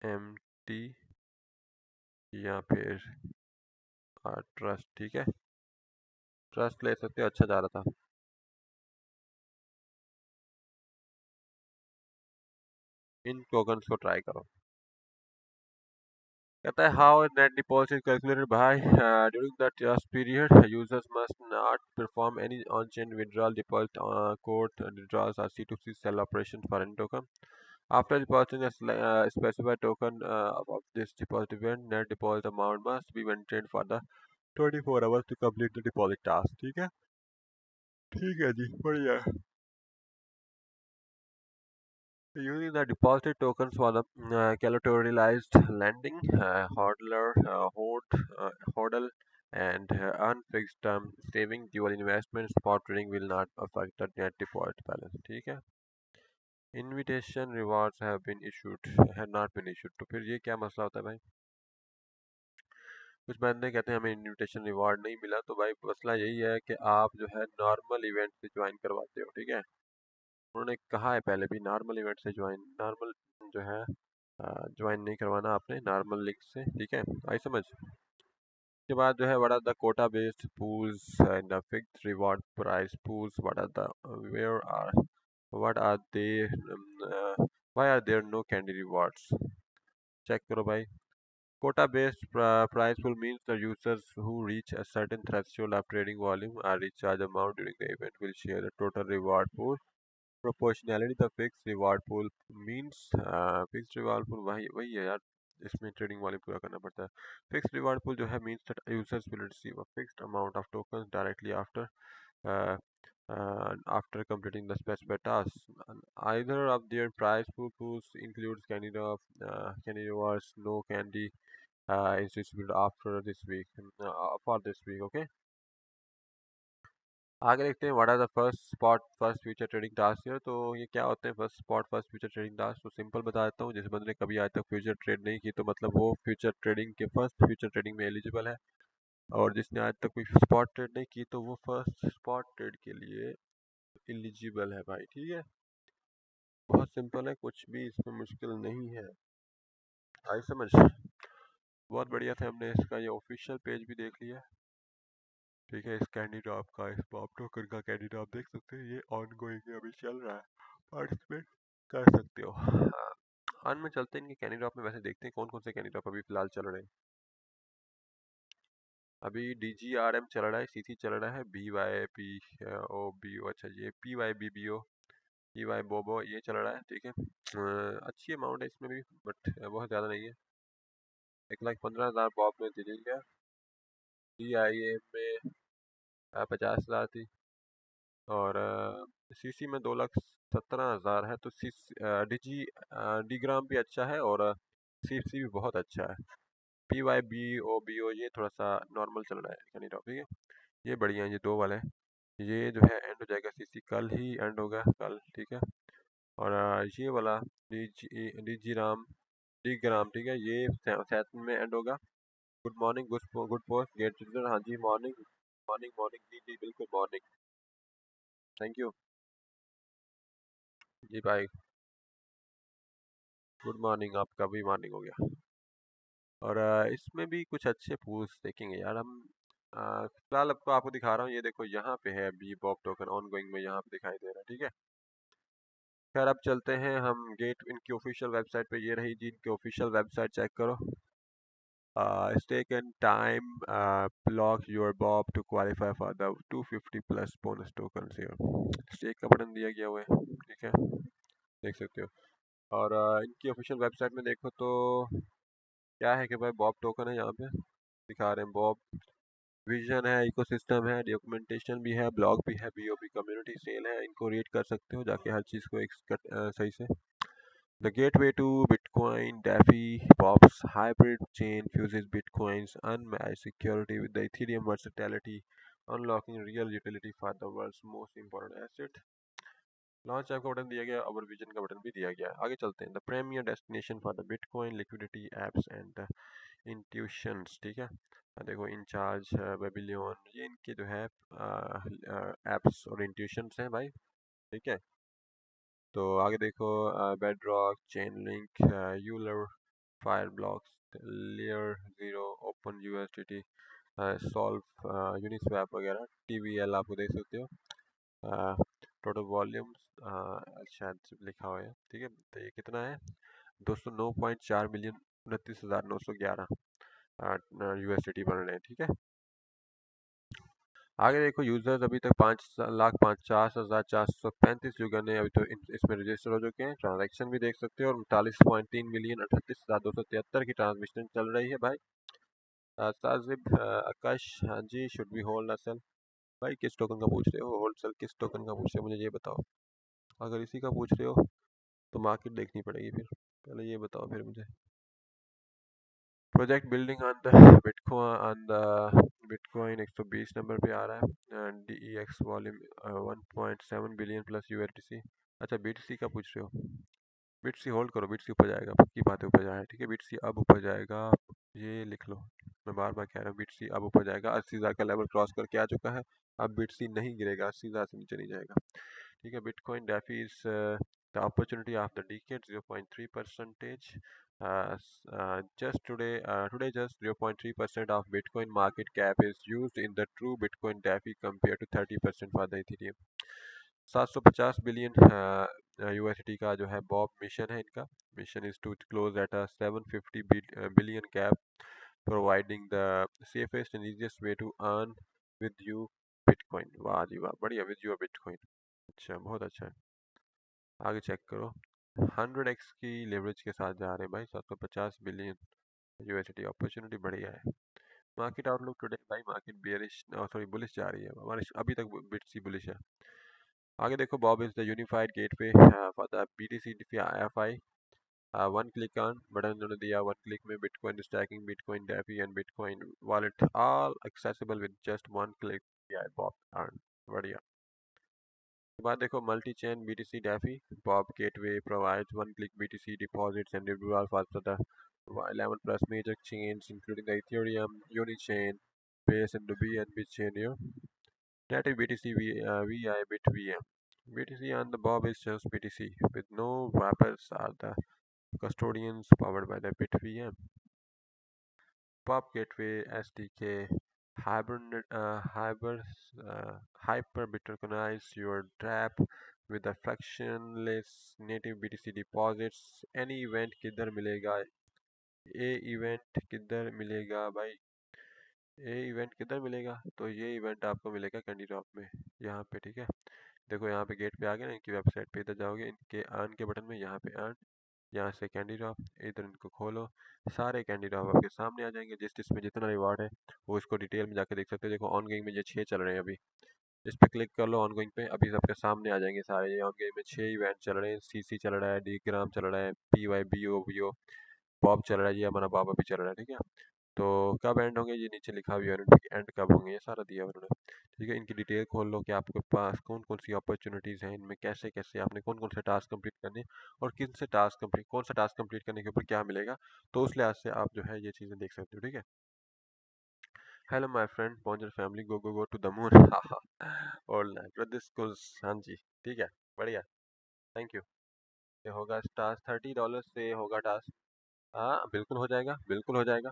MMT या फिर ट्रस्ट। ठीक है, ट्रस्ट ले सकते हो, अच्छा जा रहा था। इन टोकन्स को ट्राई करो। कहता है हाउ नेट डिपॉजिट कैलकुलेटेड भाई। During the test period users must not perform any on chain withdrawal deposit code withdrawals are C2C sell operation for any token। After depositing a specified token of this deposit event, net deposit amount must be maintained for the 24 hours to complete the deposit task। ठीक है जी, बढ़िया। Using the deposit tokens for the collateralized lending, hodl, and unfixed term saving dual investment spot trading will not affect the net deposit balance। ठीक है, invitation rewards have not been issued। तो फिर ये क्या मसला होता है भाई? कुछ बंदे कहते हैं हमें इनविटेशन रिवॉर्ड नहीं मिला, तो भाई मसला यही है कि आप जो है नॉर्मल इवेंट से ज्वाइन करवाते हो। ठीक है, उन्होंने कहा है पहले भी, नॉर्मल इवेंट से ज्वाइन, नॉर्मल जो है ज्वाइन नहीं करवाना आपने, नॉर्मल लिंक से। ठीक है, आई समझ। के बाद जो है what are the quota based pools and the fixed reward price pools, where are what are they, why are there no candy rewards. Check करो भाई। Quota based price pool means the users who reach a certain threshold of trading volume or recharge amount during the event will share the total reward pool proportionality। the fixed reward pool means fixed reward pool वही वही है यार, इसमें trading वाले पूरा करना पड़ता है। फिक्स्ड रिवार्ड पूल जो है means that users will receive a fixed amount of tokens directly uh, after completing the specified task। Either of their price pools includes candy rewards, no candy is distributed after this week, for this week। Okay, आगे देखते हैं what are the first spot first future trading task है। तो ये क्या होते हैं first spot first future trading task? तो सिंपल बता देता हूँ, जिस बंदे ने कभी आज तक फ्यूचर ट्रेड नहीं की तो मतलब वो फ्यूचर ट्रेडिंग के फर्स्ट फ्यूचर ट्रेडिंग में एलिजिबल है, और जिसने आज तक कोई स्पॉट ट्रेड नहीं की तो वो फर्स्ट स्पॉट ट्रेड के लिए एलिजिबल है भाई। ठीक है, बहुत सिंपल है, कुछ भी इसमें मुश्किल नहीं है। आई समझ? बहुत बढ़िया से हमने इसका ये ऑफिशियल पेज भी देख लिया। ठीक है, इस कैंडी ड्रॉप का, इस पॉप टोकन का कैंडी ड्रॉप देख सकते हैं, ये ऑन गोइंग है, अभी चल रहा है, पार्टिसिपेट कर सकते हो। हाँ, ऑन में चलते हैं इनके कैंडी ड्रॉप में, वैसे देखते हैं कौन कौन से कैंडी ड्रॉप अभी फिलहाल चल रहे हैं। अभी DGRM चल रहा है, CC चल रहा है, BYPOBO, अच्छा ये PYBBO, PY बोबो, ये चल रहा है। ठीक है, अच्छी अमाउंट है इसमें भी, बट बहुत ज़्यादा नहीं है। 1,15,000 बॉब में दी गई है। DIA में 50,000 थी, और CC में 2,17,000 है। तो डिग्राम भी अच्छा है, और CC भी बहुत अच्छा है। PYBOBO ये थोड़ा सा नॉर्मल चल रहा है कैंडी ड्रॉप। ठीक है, ये बढ़िया है, ये दो वाले हैं। ये जो है एंड हो जाएगा, CC कल ही एंड होगा कल। ठीक है, और ये वाला डी राम डी ग्राम, ठीक है, ये 7 में एंड होगा। Good morning, good post gate children, हाँ जी मॉर्निंग मॉर्निंग मॉर्निंग, जी जी बिल्कुल मॉर्निंग, थैंक यू जी भाई। गुड मॉर्निंग, आपका भी मॉर्निंग हो गया। और इसमें भी कुछ अच्छे पूल्स देखेंगे यार हम। फिलहाल आपको दिखा रहा हूँ, ये देखो यहाँ पे है B Bob token on going में, यहाँ पे दिखाई दे रहा है। ठीक है, खैर अब चलते हैं हम गेट इनकी ऑफिशियल वेबसाइट पे, ये रही जी इनकी ऑफिशियल वेबसाइट, चेक करो। Stake and time block your bob to qualify for the 250 plus bonus tokens here। Stake का बटन दिया गया हुआ है, ठीक है, देख सकते हो। और इनकी ऑफिशियल वेबसाइट में देखो तो क्या है कि भाई बॉब टोकन है, यहाँ पे दिखा रहे हैं बॉब, विजन है, इकोसिस्टम है, डॉक्यूमेंटेशन भी है, ब्लॉग भी है, BOB कम्युनिटी सेल है, इनको रीड कर सकते हो जाके हर चीज़ को एक सही से। The gateway to Bitcoin, DeFi, Bob's hybrid chain fuses Bitcoin's unmatched security with the Ethereum versatility, unlocking real utility for the world's most important asset। Launch app का बटन दिया गया, और विजन का बटन भी दिया गया। आगे चलते हैं, the premier destination for the Bitcoin liquidity apps and intuitions. ठीक है, देखो इंचार्ज, बेबिलियन, ये इनके जो है एप्स और इंट्यूशंस हैं भाई। ठीक है, तो आगे देखो, bedrock, chain link, Euler, fire blocks, layer zero, open USDT, solve, Uniswap वगैरह, TVL आपको देख सकते हो। टोटल वॉल्यूम्स शायद लिखा हुआ है। ठीक है, तो ये कितना है? 209.4 मिलियन, 29,911 USDT बन रहे हैं। ठीक है, आगे देखो, यूजर्स अभी तक 5,50,50,435 यूजर ने अभी तो इसमें रजिस्टर हो चुके हैं। ट्रांजैक्शन भी देख सकते हो, और 39.3 मिलियन 38,273 की ट्रांसमिशन चल रही है भाई। साजिब, आकाश, हाँ जी, शुड बी होल्ड असल। भाई किस टोकन का पूछ रहे हो? होल्ड सेल किस टोकन का पूछ रहे हो, मुझे ये बताओ। अगर इसी का पूछ रहे हो तो मार्केट देखनी पड़ेगी, फिर पहले ये बताओ फिर मुझे। Project building on the bitcoin 120 number पे आ रहा है। DEX volume 1.7 billion plus USDC। अच्छा, BTC का पूछ रहे हो? BTC होल्ड करो, BTC ऊपर जाएगा, पक्की बात है ऊपर जाएगा। ठीक है, BTC अब ऊपर जाएगा, ये लिख लो, मैं बार बार कह रहा हूँ, BTC अब ऊपर जाएगा। 80,000 का लेवल क्रॉस करके आ चुका है, अब BTC नहीं गिरेगा, 80,000 से नीचे नहीं जाएगा। ठीक है, bitcoin DeFi is the opportunity of the decade, 0.3 percentage. Today just 0.3% of Bitcoin market cap is used in the true Bitcoin DeFi compared to 30% for the Ethereum। 750 billion USD का जो है बॉब मिशन है इनका। Mission is to close at a 750 billion gap, providing the safest and easiest way to earn with you Bitcoin. वाह जी वाह, बढ़िया, with you bitcoin, अच्छा, बहुत अच्छा है। आगे चेक करो, 100x की लेवरेज के साथ जा रहे हैं भाई, 750 बिलियन USD, अपॉर्चुनिटी बढ़िया है। मार्केट आउटलुक टुडे भाई, मार्केट बेयरिश, सॉरी बुलिश जा रही है हमारे, अभी तक बिटसी बुलिश है। आगे देखो, Bob is the unified gateway for the BTC FI। One click on button उन्होंने दिया, वन क्लिक में bitcoin stacking, bitcoin DeFi and bitcoin wallet all accessible with just one click. Bob earn, बढ़िया। उसके बाद देखो multi chain BTC DeFi Bob Gateway provides one click BTC deposits and withdrawal faster than 11 plus major chains including the Ethereum, Unichain, Base and the BNB chain here. Native BTC VI bit VM. BTC on the Bob is just BTC with no wrappers are the custodians powered by the bit VM. Pop Gateway SDK hyper bitcoinize your trap with the frictionless native BTC deposits. Any event किधर मिलेगा? ये event किधर मिलेगा भाई? ये event किधर मिलेगा? तो ये इवेंट आपको मिलेगा कैंडी ड्रॉप में, यहाँ पे, ठीक है। देखो यहाँ पे गेट पे आ गए ना, इनकी वेबसाइट पे इधर जाओगे, इनके अर्न के बटन में यहाँ पे अर्न, यहाँ से कैंडी ड्रॉप, इधर इनको खोलो, सारे कैंडी ड्रॉप आपके सामने आ जाएंगे। जिसमें जितना रिवार्ड है वो इसको डिटेल में जाके देख सकते हो। देखो ऑन गोइंग में ये 6 चल रहे हैं अभी, इस पर क्लिक कर लो ऑन गोइंग पे, अभी सबके सामने आ जाएंगे सारे। ये ऑन गोइंग में 6 इवेंट चल रहे हैं। CC चल रहा है, डी ग्राम चल रहा है, PYBOBO बॉब चल रहा है, ये हमारा बाबा भी चल रहा है, ठीक है। तो कब एंड होंगे ये नीचे लिखा हुआ है, एंड कब होंगे ये सारा दिया हुआ उन्होंने, ठीक है। इनकी डिटेल खोल लो कि आपके पास कौन कौन सी अपॉर्चुनिटीज़ हैं, इनमें कैसे कैसे आपने कौन कौन से टास्क कंप्लीट करने, और किन से टास्क कंप्लीट, कौन सा टास्क कंप्लीट करने के ऊपर क्या मिलेगा। तो उस लिहाज से आप जो है ये चीज़ें देख सकते हो, ठीक है। Hello my friend, Ponzer family, go go go to the moon, हा हा, और दिस स्कूल्स, हाँ जी, ठीक है, बढ़िया, थैंक यू। ये होगा टास्क $30 से होगा टास्क। हाँ बिल्कुल हो जाएगा, बिल्कुल हो जाएगा।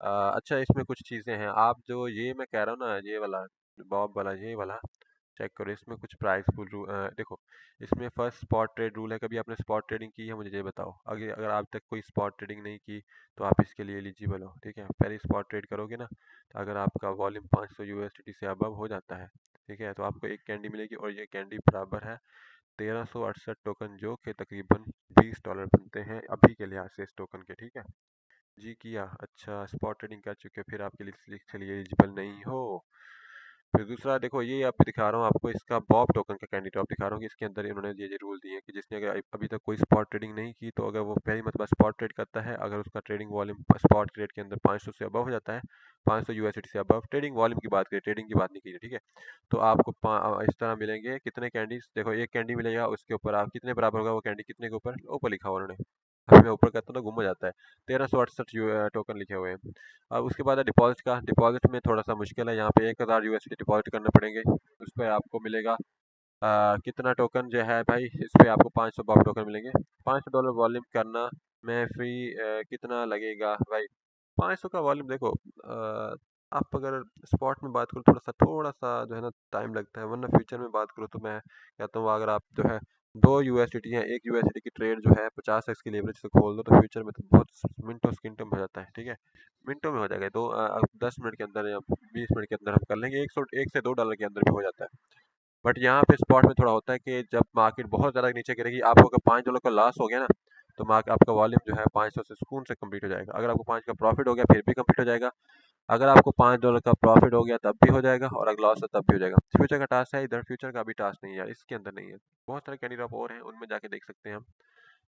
अच्छा इसमें कुछ चीज़ें हैं, आप जो ये मैं कह रहा हूँ ना, ये वाला बॉब वाला, ये वाला चेक करो, इसमें कुछ प्राइस फुल देखो, इसमें फर्स्ट स्पॉट ट्रेड रूल है। कभी आपने स्पॉट ट्रेडिंग की है मुझे ये बताओ? अगर अगर आप तक कोई स्पॉट ट्रेडिंग नहीं की तो आप इसके लिए एलिजिबल हो, ठीक है। पहले स्पॉट ट्रेड करोगे ना, तो अगर आपका वॉल्यूम 500 USDT से अबव हो जाता है, ठीक है, तो आपको एक कैंडी मिलेगी, और ये कैंडी बराबर है 1368 टोकन, जो कि तकरीबन $20 बनते हैं अभी के लिहाज से इस टोकन के, ठीक है। जी किया, अच्छा स्पॉट ट्रेडिंग कर चुके, फिर आपके लिए एलिजिबल नहीं हो। फिर दूसरा देखो, ये आप दिखा रहा हूँ आपको, इसका बॉब टोकन का कैंडी ड्रॉप दिखा रहा हूँ कि इसके अंदर इन्होंने ये रूल दिए हैं कि जिसने अगर अभी तक कोई स्पॉट ट्रेडिंग नहीं की, तो अगर वो पहली मरतबा स्पॉट ट्रेड करता है, अगर उसका ट्रेडिंग वॉल्यूम स्पॉट ट्रेड के अंदर 500 से अबव हो जाता है, 500 USDT से अबव, ट्रेडिंग वॉल्यूम की बात करें, ट्रेडिंग की बात नहीं कीजिए, ठीक है। तो आपको इस तरह मिलेंगे कितने कैंडीज, देखो एक कैंडी मिलेगा, उसके ऊपर आप कितने बराबर होगा वो कैंडी, कितने के ऊपर, ऊपर लिखा हुआ उन्होंने, अभी मैं ऊपर करता हूँ ना गुम हो जाता है, 1368 टोकन लिखे हुए हैं। अब उसके बाद है डिपॉजिट का। डिपॉजिट में थोड़ा सा मुश्किल है, यहाँ पे 1000 USD डिपॉजिट करने पड़ेंगे। उस पर आपको मिलेगा कितना टोकन जो है भाई, इस पे आपको 500 बॉब टोकन मिलेंगे। $500 वॉल्यूम करना में फ्री कितना लगेगा भाई? 500 का वॉल्यूम देखो, आप अगर स्पॉट में बात करो थोड़ा सा जो है ना टाइम लगता है, वरना फ्यूचर में बात करो तो मैं कहता हूँ अगर आप जो है 2 USDT या 1 USDT की ट्रेड जो है 50x की लेवरेज से खोल दो, तो फ्यूचर में तो बहुत मिनटों सेकंडों में हो जाता है, ठीक है। मिनटों में हो जाएगा, 10 मिनट के अंदर या 20 मिनट के अंदर हम कर लेंगे, 1 से 2 डॉलर के अंदर भी हो जाता है। बट यहाँ पे स्पॉट में थोड़ा होता है कि जब मार्केट बहुत ज़्यादा नीचे गिरेगी, आपको अगर $5 का लॉस हो गया ना, तो मार्क आपका वॉल्यूम जो है 500 से सुकून से कंप्लीट हो जाएगा। अगर आपको 5 का प्रॉफिट हो गया फिर भी कंप्लीट हो जाएगा, अगर आपको $5 का प्रॉफिट हो गया तब भी हो जाएगा, और अगर लॉस है तब भी हो जाएगा। फ्यूचर का टास्क है इधर, फ्यूचर का अभी टास्क नहीं है यार, इसके अंदर नहीं है। बहुत सारे कैंडी ड्रॉप और हैं, उनमें जाके देख सकते हैं हम।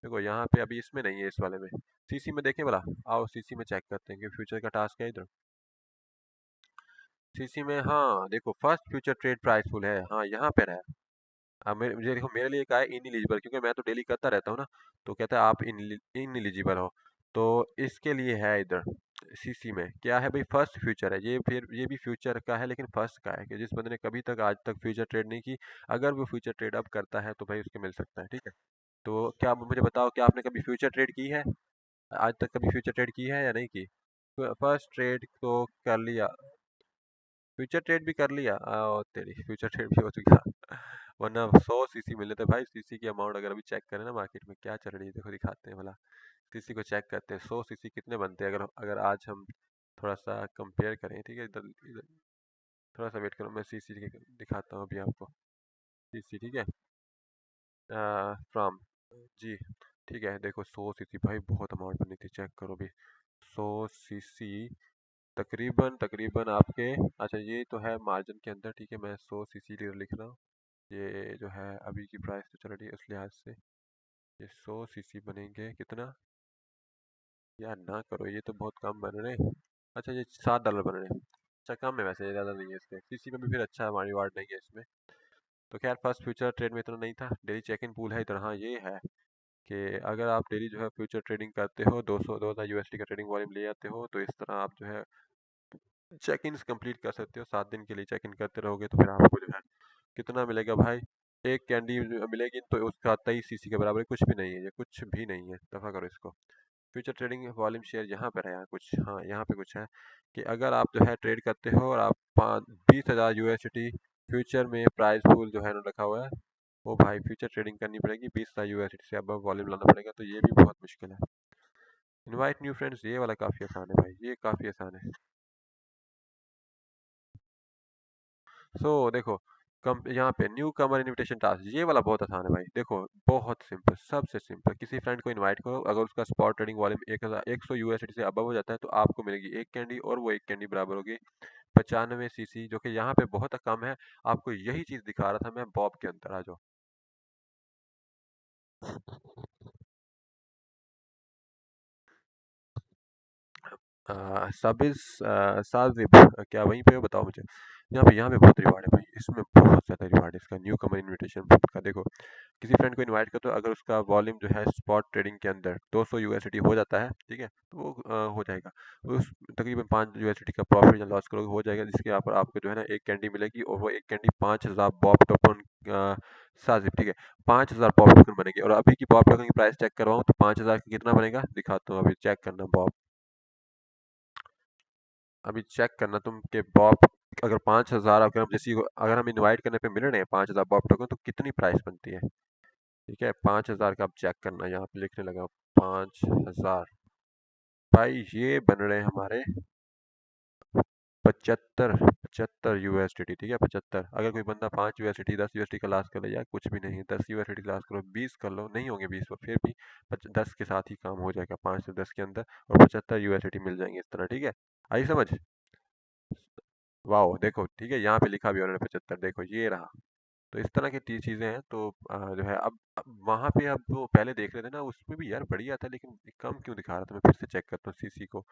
देखो यहाँ पे अभी इसमें नहीं है, इस वाले में। CC में देखें भला, आओ CC में चेक करते हैं कि फ्यूचर का टास्क है इधर। CC में हाँ देखो, फर्स्ट फ्यूचर ट्रेड प्राइसफुल है, हाँ यहाँ पे है। अब मेरे मुझे देखो, मेरे लिए क्या है इन एलिजिबल, क्योंकि मैं तो डेली करता रहता हूँ ना, तो कहता है आप इन एलिजिबल हो। तो इसके लिए है इधर CC में क्या है भाई, फर्स्ट फ्यूचर है ये, फिर ये भी फ्यूचर का है लेकिन फर्स्ट का है, कि जिस बंदे ने कभी तक आज तक फ्यूचर ट्रेड नहीं की, अगर वो फ्यूचर ट्रेड अब करता है तो भाई उसके मिल सकता है, ठीक है। तो क्या आप मुझे बताओ कि आपने कभी फ्यूचर ट्रेड की है? आज तक कभी फ्यूचर ट्रेड की है या नहीं की? फर्स्ट ट्रेड तो कर लिया, फ्यूचर ट्रेड भी कर लिया, आओ तेरी फ्यूचर ट्रेड भी हो चुका। वरना 100 CC मिले थे भाई। CC की अमाउंट अगर अभी चेक करें ना मार्केट में क्या चल रही है, देखो दिखाते हैं भला, CC को चेक करते हैं, 100 CC कितने बनते हैं, अगर अगर आज हम थोड़ा सा कंपेयर करें, ठीक है। इधर इधर थोड़ा सा वेट करो, मैं CC दिखाता हूँ अभी आपको। CC ठीक है, फ्रॉम, जी ठीक है, देखो 100 CC भाई बहुत अमाउंट बनी थी, चेक करो अभी 100 CC तकरीबन तकरीबन आपके, अच्छा ये तो है मार्जिन के अंदर, ठीक है, मैं 100 CC लिख रहा हूँ। ये जो है अभी की प्राइस तो चल रही है, उस लिहाज से ये 100 CC बनेंगे कितना, यार ना करो, ये तो बहुत कम बन रहे। अच्छा ये $7 बन रहे हैं, खर्चा कम है, वैसे ज़्यादा नहीं है इसके, सीसी में भी फिर अच्छा है, रिवार्ड नहीं है इसमें। तो खैर फर्स्ट फ्यूचर ट्रेड में इतना नहीं था, डेली चेक इन पूल है इतना। हाँ ये है कि अगर आप डेली जो है फ्यूचर ट्रेडिंग करते हो, 200 का ट्रेडिंग वॉल्यूम ले आते हो, तो इस तरह आप जो है चेक इन कंप्लीट कर सकते हो। 7 दिन के लिए चेक इन करते रहोगे तो फिर आपको जो है कितना मिलेगा भाई, एक कैंडी मिलेगी तो उसका 23 सीसी के बराबर है, कुछ भी नहीं है ये, कुछ भी नहीं है, दफा करो इसको। फ्यूचर ट्रेडिंग वॉल्यूम शेयर यहाँ पर है, यहाँ कुछ, हाँ यहाँ पे कुछ है कि अगर आप जो है ट्रेड करते हो और आप 20,000 USDT फ्यूचर में प्राइस पूल जो है ना रखा हुआ है, वो भाई फ्यूचर ट्रेडिंग करनी पड़ेगी, 20,000 USDT से अब वॉल्यूम लाना पड़ेगा, तो ये भी बहुत मुश्किल है। इनवाइट न्यू फ्रेंड्स, ये वाला काफ़ी आसान है भाई, ये काफ़ी आसान है। देखो, कम यहाँ पे न्यू कमर इनविटेशन टास्क, ये वाला बहुत आसान है भाई। देखो बहुत सिंपल, सबसे सिंपल, किसी फ्रेंड को इनवाइट करो, अगर उसका स्पॉट ट्रेडिंग वॉल्यूम 1,100 USDT से अबव हो जाता है तो आपको मिलेगी एक कैंडी, और वो एक कैंडी बराबर होगी 95 सीसी, जो कि यहाँ पे बहुत कम है। आपको यही चीज दिखा रहा था मैं बॉब के अंदर, आ जाओ। साबिस साजिब, क्या वहीं पे हो? बताओ मुझे। यहाँ पे बहुत रिवार्ड है भाई, इसमें बहुत ज़्यादा रिवार्ड है इसका, न्यू कमर इनविटेशन का। देखो किसी फ्रेंड को इनवाइट करो, तो अगर उसका वॉल्यूम जो है स्पॉट ट्रेडिंग के अंदर 200 USDT हो जाता है, ठीक है, तो वो हो जाएगा। उस तकरीबन 5 USDT का प्रॉफिट या लॉस करोगे हो जाएगा, जिसके यहाँ पर आपको जो है ना एक कैंडी मिलेगी, और वो एक कैंडी 5,000 बॉब टोकन साजिब, ठीक है, 5,000 बॉब टोकन बनेगी। और अभी की बॉब टोकन की प्राइस चेक करवाऊँ तो 5,000 का कितना बनेगा, दिखाता हूँ, अभी चेक करना बॉब, अभी चेक करना तुम के बॉब, अगर 5,000, अगर हम जैसी, अगर हम इनवाइट करने पे मिल रहे हैं 5,000 बॉब टोकन, तो कितनी प्राइस बनती है। ठीक है, 5,000 का आप चेक करना, यहाँ पे लिखने लगा 5,000, भाई ये बन रहे हैं हमारे 75 ठीक है, 75। अगर कोई बंदा 5 USDT 10 USDT का लास्ट कर ले, यार कुछ भी नहीं है, 10 USDT लास्ट करो, 20 कर लो, नहीं होंगे 20, फिर भी 10 के साथ ही काम हो जाएगा, 5 से 10 के अंदर, और 75 USDT मिल जाएंगे इस तरह, ठीक है। आई समझ? वाह देखो, ठीक है, यहाँ पे लिखा भी उन्होंने 75, देखो ये रहा। तो इस तरह की चीजें हैं, तो जो है अब वहां पे, अब वो पहले देख रहे थे ना, उसमें भी यार बढ़िया था, लेकिन कम क्यों दिखा रहा था। मैं फिर से चेक करता हूँ सीसी को,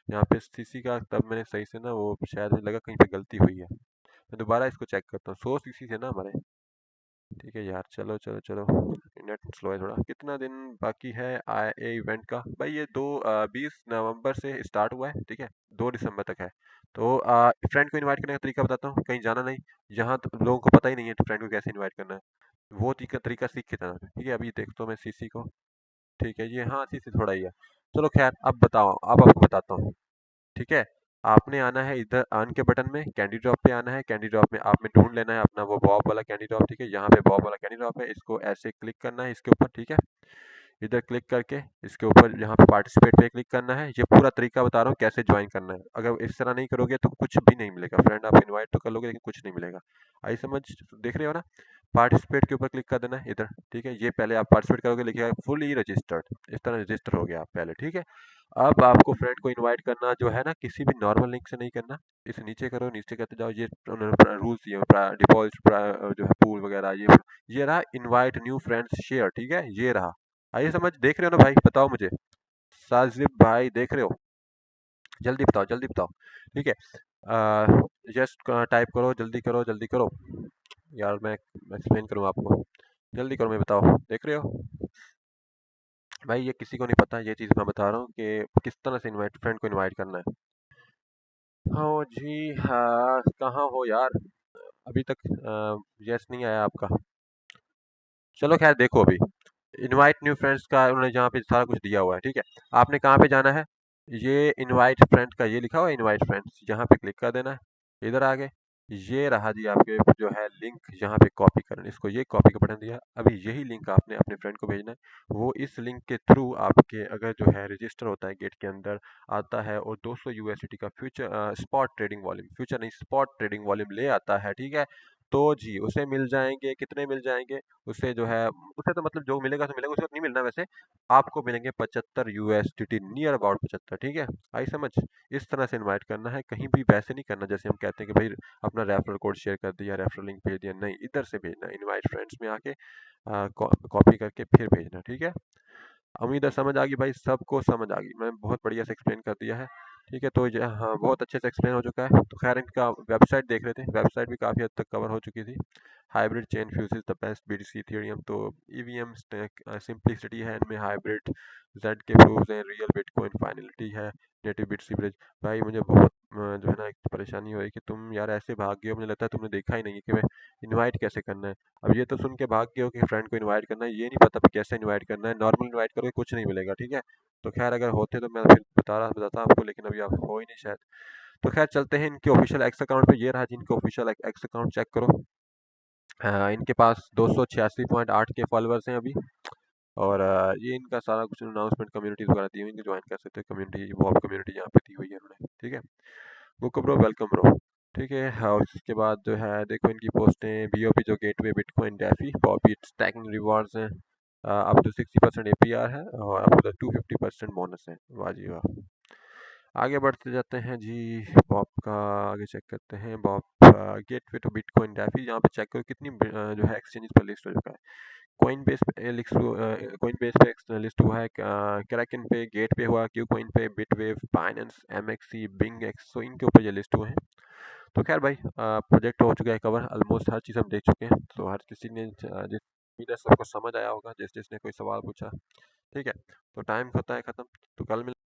यहाँ पे सीसी का, तब मैंने सही से ना, वो शायद मुझे लगा कहीं पे गलती हुई है, मैं दोबारा इसको चेक करता हूँ। 100 सीसी थे ना हमारे, ठीक है यार, चलो चलो चलो, नेट स्लो है थोड़ा। कितना दिन बाकी है ए इवेंट का भाई? ये 20 नवंबर से स्टार्ट हुआ है, ठीक है, 2 दिसंबर तक है। तो फ्रेंड को इनवाइट करने का तरीका बताता हूँ, कहीं जाना नहीं, यहाँ तो लोगों को पता ही नहीं है तो फ्रेंड को कैसे इनवाइट करना है, वो तरीका तरीका सीख के जाना, ठीक है। अभी देखता हूँ मैं सीसी को, ठीक है, ये हाँ सीसी थोड़ा ही है। चलो खैर, अब बताओ, अब आपको बताता हूँ, ठीक है। आपने आना है इधर अर्न के बटन में, कैंडी ड्रॉप पे आना है, कैंडी ड्रॉप में आपने ढूंढ लेना है अपना वो बॉब वाला कैंडी ड्रॉप, ठीक है, यहाँ पे बॉब वाला कैंडी ड्रॉप है, इसको ऐसे क्लिक करना है इसके ऊपर, ठीक है। इधर क्लिक करके इसके ऊपर यहाँ पे पार्टिसिपेट पे क्लिक करना है। ये पूरा तरीका बता रहा हूँ कैसे ज्वाइन करना है, अगर इस तरह नहीं करोगे तो कुछ भी नहीं मिलेगा। फ्रेंड आप इनवाइट तो कर लोगे लेकिन कुछ नहीं मिलेगा। आई समझ? देख रहे हो ना, पार्टिसिपेट के ऊपर क्लिक कर देना है इधर, ठीक है। ये पहले आप पार्टिसिपेट करोगे, लिखिएगा फुली रजिस्टर्ड, इस तरह रजिस्टर हो गया आप पहले, ठीक है। अब आपको फ्रेंड को इनवाइट करना जो है ना, किसी भी नॉर्मल लिंक से नहीं करना, इसे नीचे करो, नीचे करते जाओ, ये उन्होंने रूल्स दिए, डिपॉजिट जो है पूल वगैरह, ये रहा इनवाइट न्यू फ्रेंड्स शेयर, ठीक है, ये रहा। आइए समझ, देख रहे हो ना भाई? बताओ मुझे, साजिब भाई देख रहे हो? जल्दी बताओ, जल्दी बताओ, ठीक है। जस्ट टाइप करो, जल्दी करो, जल्दी करो यार, मैं एक्सप्लेन करूँ आपको, जल्दी करो, मैं बताओ, देख रहे हो भाई? ये किसी को नहीं पता, ये चीज़ मैं बता रहा हूँ कि किस तरह से इनवाइट, फ्रेंड को इनवाइट करना है। हाँ जी, हाँ कहाँ हो यार, अभी तक यस नहीं आया आपका। चलो खैर, देखो अभी इनवाइट न्यू फ्रेंड्स का उन्होंने जहाँ पे सारा कुछ दिया हुआ है, ठीक है। आपने कहाँ पे जाना है, ये इनवाइट फ्रेंड का ये लिखा हुआ है, इनवाइट फ्रेंड्स, यहाँ पे क्लिक कर देना है। इधर आगे ये रहा जी आपके जो है लिंक, यहाँ पे कॉपी करना, इसको ये कॉपी का बटन दिया, अभी यही लिंक आपने अपने फ्रेंड को भेजना है। वो इस लिंक के थ्रू आपके अगर जो है रजिस्टर होता है गेट के अंदर आता है, और 200 USDT का future spot trading volume, future नहीं स्पॉट ट्रेडिंग वॉल्यूम ले आता है, ठीक है, तो जी उसे मिल जाएंगे, कितने मिल जाएंगे, उसे जो है, उसे तो मतलब जो मिलेगा तो मिलेगा, उसे तो नहीं मिलना वैसे, आपको मिलेंगे 75 USDT, नियर अबाउट 75, ठीक है। आई समझ? इस तरह से इनवाइट करना है, कहीं भी वैसे नहीं करना जैसे हम कहते हैं कि भाई अपना रेफरल कोड शेयर कर दिया, रेफरल लिंक भेज दिया, नहीं, इधर से भेजना, इनवाइट फ्रेंड्स में आके कॉपी करके फिर भेजना, ठीक है। उम्मीद है समझ आ गई भाई, सबको समझ आ गई, मैं बहुत बढ़िया से एक्सप्लेन कर दिया है। ठीक है, तो ये हाँ बहुत अच्छे से एक्सप्लेन हो चुका है। तो खैर इनका वेबसाइट देख रहे थे, वेबसाइट भी काफ़ी हद तक कवर हो चुकी थी। Hybrid chain fuse the best BTC thorium, तो ईवीएम सिंप्लिसिटी है इनमें, हाइब्रिड जेड के प्रूफ्स हैं, रियल बिटकॉइन फाइनलिटी है, नेटिव बीटीसी ब्रिज। भाई मुझे बहुत जो है ना एक परेशानी हो रही कि तुम यार ऐसे भाग गए हो, मुझे लगता है तुमने देखा ही नहीं है कि मैं इनवाइट कैसे करना है। अब ये तो सुन के भाग गए हो कि फ्रेंड को इनवाइट करना है, ये नहीं पता कैसे इनवाइट करना है। नॉर्मल इनवाइट करोगे कुछ नहीं मिलेगा, ठीक है। तो खैर अगर होते तो मैं फिर बताता आपको, लेकिन अभी आप हो ही नहीं शायद। तो खैर चलते हैं इनके ऑफिशियल एक्स अकाउंट पे। ये रहा जी इनके ऑफिशियल एक्स अकाउंट, चेक करो। इनके पास 286.8 के फॉलोअर्स हैं अभी। और ये इनका सारा कुछ अनाउंसमेंट कम्युनिटीज वगैरह दी हुई है, ज्वाइन कर सकते हैं कम्युनिटी, वॉप कम्युनिटी यहाँ पे दी हुई है उन्होंने, ठीक है। Book bro, welcome bro. ठीक है, और इसके बाद जो है देखो इनकी पोस्टें, बीओपी जो gateway bitcoin DeFi Bobby stacking rewards हैं, अप टू 60% एपीआर है और अप टू 250% बोनस है। वाह जी वाह। आगे बढ़ते जाते हैं जी, बॉब का आगे चेक करते हैं। Bob gateway to Bitcoin DeFi, यहाँ पे चेक करो कितनी जो है एक्सचेंज पर लिस्ट हो चुका है। कॉइन बेस पे कॉइन बेस पे लिस्ट हुआ है, क्रैकन पे, गेट पे हुआ, क्यू कॉइन पे, बिटवेव, बाइनेंस, एमएक्सी, बिंग एक्स, तो इनके ऊपर ये लिस्ट हुए हैं। तो खैर भाई प्रोजेक्ट हो चुका है कवर, ऑलमोस्ट हर चीज़ हम देख चुके हैं। तो हर किसी ने जिस उम्मीद है सबको समझ आया होगा, जिस जिसने कोई सवाल पूछा, ठीक है। तो टाइम होता है ख़त्म, तो कल मिल